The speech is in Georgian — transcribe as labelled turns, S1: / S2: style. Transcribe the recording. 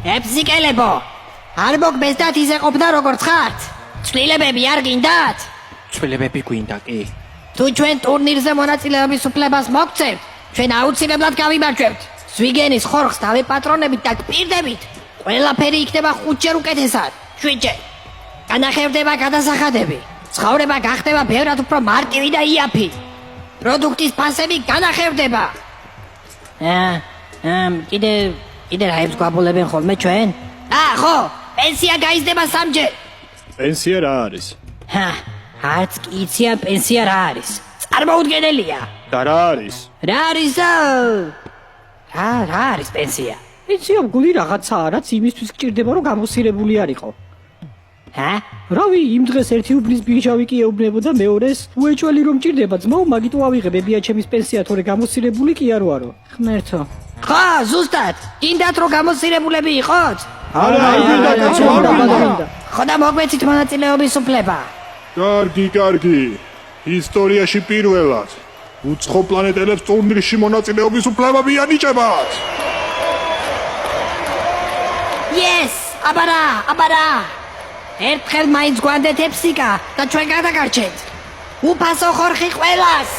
S1: ებსიკელებო, არ მოგბესდათ ისე ყოფნა როგორც ხართ? ცვლილებები არ გინდათ?
S2: ცვლილებები გვინდა კი.
S1: თუ ჩვენ ტურნირზე მონაწილეობის უფლებას მოგცემთ, ჩვენ აუცილებლად გავიმარჯვებთ. ზვიგენის ხორხს დავეპატრონებით და გპირდებით. ყველაფერი იქნება 5 ჯერ უკეთესად. 7 ჯერ. განახევდება გადასახადები. ცხოვრება გახდება ბევრად უფრო მარტივი და იაფი. პროდუქტის ფასები განახევდება. კიდე რაებს გვაბოლებენ ხოლმე ჩვენ? ხო, პენსია გაიზრდება 3 ჯერ.
S3: პენსია რა არის?
S1: არც კი იციან პენსია რა არის. წარმოუდგენელია.
S3: და რა არის?
S1: რა არის? რა არის პენსია?
S2: იცი გული რაღაცაა, რაც იმისთვის გჭირდება, რომ გამოსირებული არისო. რავი, იმ დღეს ერთი უბნის ბიჭავი კი ეუბნებოდა მეორეს, უეჭველი რომ ჭირდება ძმაო, მაგიტო ავიღებებია ჩემის პენსია, თორე გამოსირებული კი არ ვარო. ღმერთო.
S1: ხო, ზუსტად. გინდათ რომ გამოსირებულები იყოთ?
S3: არა,
S1: ხო და მოგვეცით მონაწილეობის უფლება.
S3: კარგი. ისტორიაში პირველად უცხო პლანეტელებს ტურნირში მონაწილეობის უფლება მიანიჭებათ.
S1: Yes, აბარა. ერთხელ მაინც გვანდეთ ებსიკა და ჩვენ გადაგარჩენთ. უფასო ხორხი ყველას.